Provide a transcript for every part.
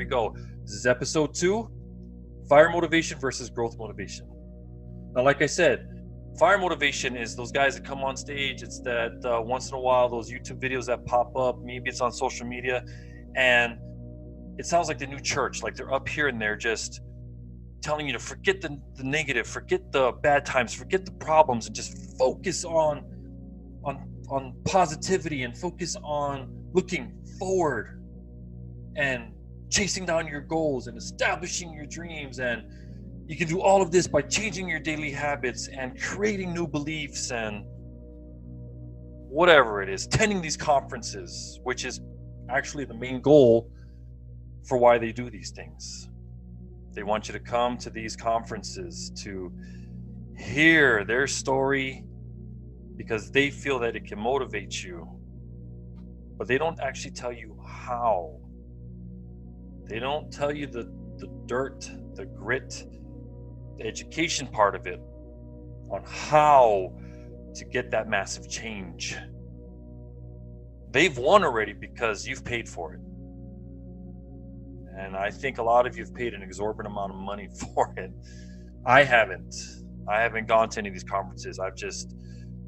we go. This is episode 2, fire motivation versus growth motivation. Now, like I said, fire motivation is those guys that come on stage. It's that once in a while, those YouTube videos that pop up, maybe it's on social media, and it sounds like the new church, like they're up here and they're just telling you to forget the negative, forget the bad times, forget the problems, and just focus on positivity and focus on looking forward and chasing down your goals and establishing your dreams. And you can do all of this by changing your daily habits and creating new beliefs and whatever it is, attending these conferences, which is actually the main goal for why they do these things. They want you to come to these conferences to hear their story because they feel that it can motivate you. But they don't actually tell you how. They don't tell you the dirt, the grit, the education part of it on how to get that massive change. They've won already because you've paid for it. And I think a lot of you have paid an exorbitant amount of money for it. I haven't gone to any of these conferences. I've just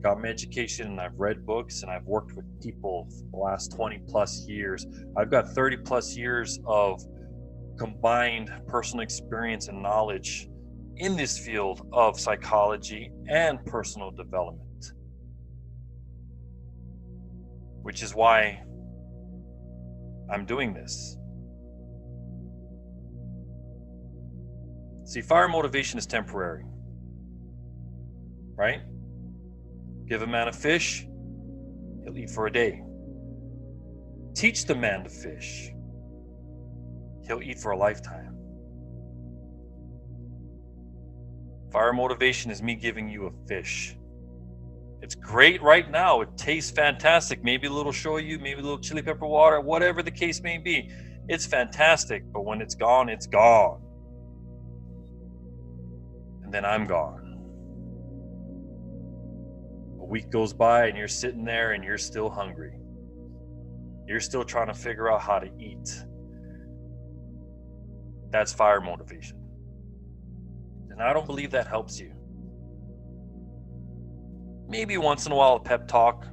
got my education and I've read books and I've worked with people for the last 20 plus years. I've got 30 plus years of combined personal experience and knowledge in this field of psychology and personal development, which is why I'm doing this. See, fire motivation is temporary, right? Give a man a fish, he'll eat for a day. Teach the man to fish, he'll eat for a lifetime. Fire motivation is me giving you a fish. It's great right now. It tastes fantastic. Maybe a little shoyu, maybe a little chili pepper water, whatever the case may be. It's fantastic, but when it's gone, it's gone. And then I'm gone. A week goes by and you're sitting there and you're still hungry. You're still trying to figure out how to eat. That's fire motivation. And I don't believe that helps you. Maybe once in a while a pep talk,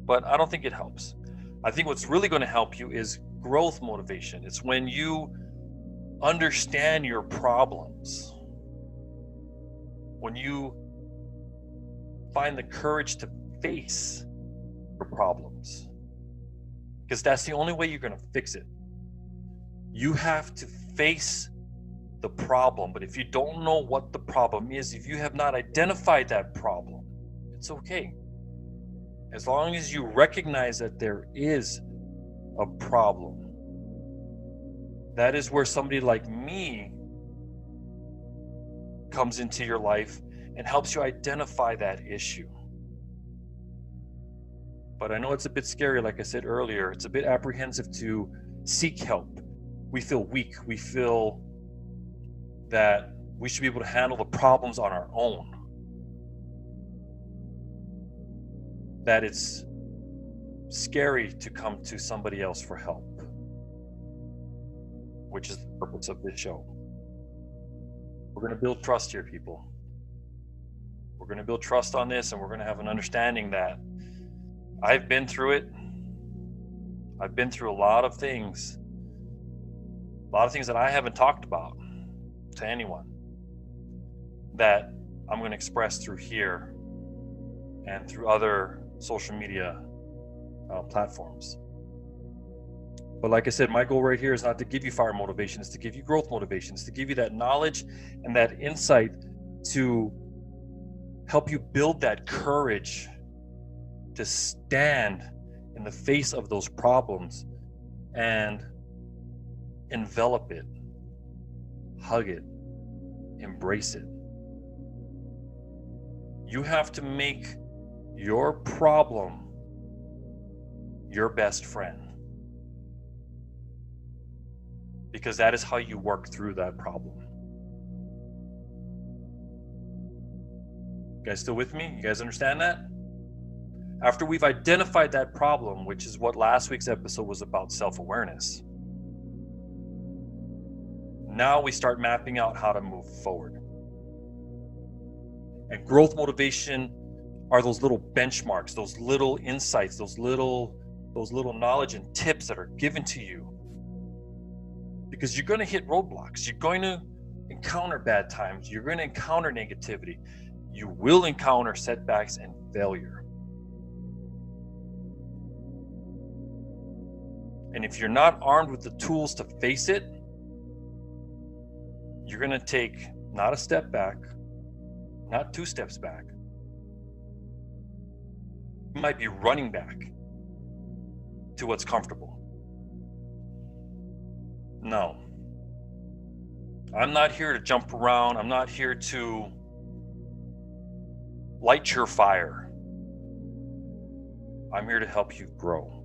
but I don't think it helps. I think what's really going to help you is growth motivation. It's when you understand your problems, when you find the courage to face your problems, because that's the only way you're going to fix it. You have to face the problem. But if you don't know what the problem is, if you have not identified that problem, it's okay. As long as you recognize that there is a problem, that is where somebody like me comes into your life and helps you identify that issue. But I know it's a bit scary, like I said earlier. It's a bit apprehensive to seek help. We feel weak. We feel that we should be able to handle the problems on our own. That it's scary to come to somebody else for help, which is the purpose of this show. We're going to build trust here, people. We're going to build trust on this, and we're going to have an understanding that I've been through it. I've been through a lot of things that I haven't talked about to anyone, that I'm going to express through here and through other social media platforms. But like I said, my goal right here is not to give you fire motivation, it's to give you growth motivation, it's to give you that knowledge and that insight to help you build that courage to stand in the face of those problems and envelop it, hug it, embrace it. You have to make your problem your best friend, because that is how you work through that problem. You guys still with me? You guys understand that? After we've identified that problem, which is what last week's episode was about, self-awareness, Now we start mapping out how to move forward. And growth motivation are those little benchmarks, those little insights, those little knowledge and tips that are given to you. Because you're going to hit roadblocks. You're going to encounter bad times. You're going to encounter negativity. You will encounter setbacks and failure. And if you're not armed with the tools to face it, you're going to take not a step back, not 2 steps back. You might be running back to what's comfortable. No. I'm not here to jump around. I'm not here to light your fire. I'm here to help you grow.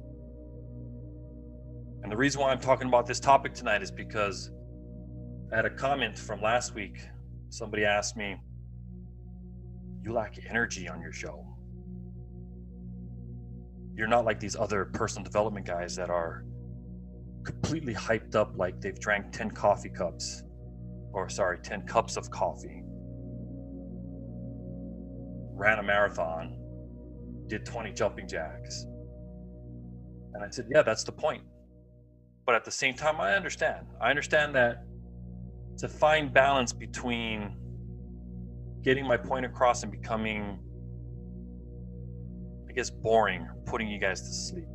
And the reason why I'm talking about this topic tonight is because I had a comment from last week. Somebody asked me, "You lack energy on your show. You're not like these other personal development guys that are completely hyped up like they've drank 10 cups of coffee, ran a marathon, did 20 jumping jacks." And I said, yeah, that's the point. But at the same time, I understand that it's a fine balance between getting my point across and becoming, I guess, boring, putting you guys to sleep.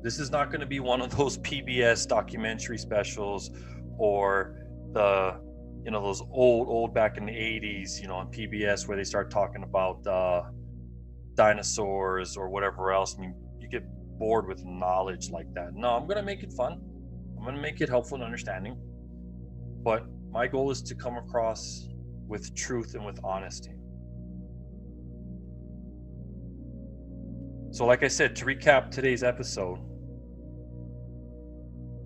This is not going to be one of those PBS documentary specials or those old back in the 80s, on PBS where they start talking about dinosaurs or whatever else. I mean, you get bored with knowledge like that. No, I'm going to make it fun. I'm going to make it helpful and understanding. But my goal is to come across with truth and with honesty. So like I said, to recap today's episode,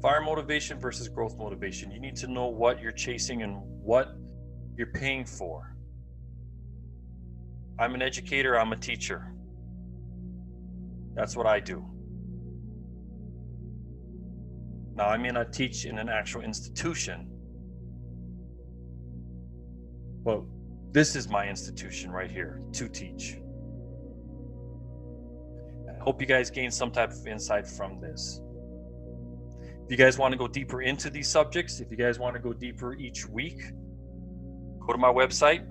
fire motivation versus growth motivation. You need to know what you're chasing and what you're paying for. I'm an educator, I'm a teacher. That's what I do. Now, I may not teach in an actual institution, but this is my institution right here to teach. I hope you guys gain some type of insight from this. If you guys want to go deeper into these subjects, if you guys want to go deeper each week, go to my website,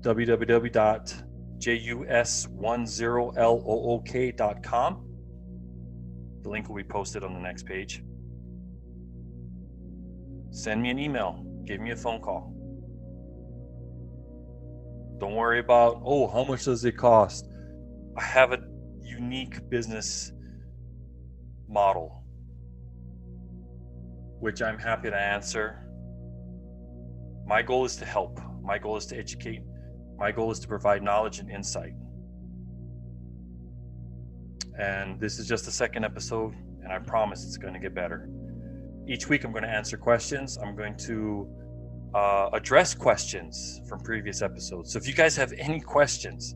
www.jus10look.com. The link will be posted on the next page. Send me an email, give me a phone call. Don't worry about, how much does it cost? I have a unique business model, which I'm happy to answer. My goal is to help. My goal is to educate. My goal is to provide knowledge and insight. And this is just the second episode, and I promise it's going to get better. Each week I'm going to answer questions. I'm going to address questions from previous episodes. So if you guys have any questions,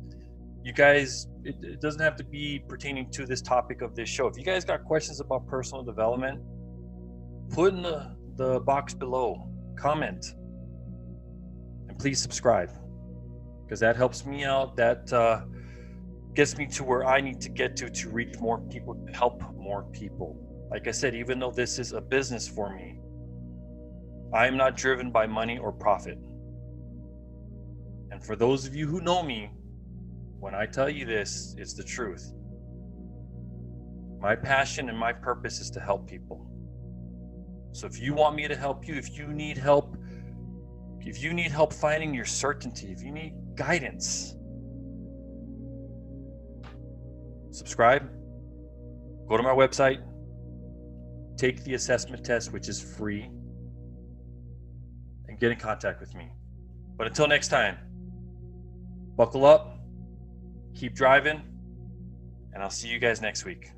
it doesn't have to be pertaining to this topic of this show. If you guys got questions about personal development, put in the box below, comment, and please subscribe, because that helps me out. That gets me to where I need to get to reach more people, to help more people. Like I said, even though this is a business for me, I am not driven by money or profit. And for those of you who know me, when I tell you this, it's the truth. My passion and my purpose is to help people. So if you want me to help you, if you need help finding your certainty, if you need guidance, subscribe, go to my website, take the assessment test, which is free, and get in contact with me. But until next time, buckle up, keep driving, and I'll see you guys next week.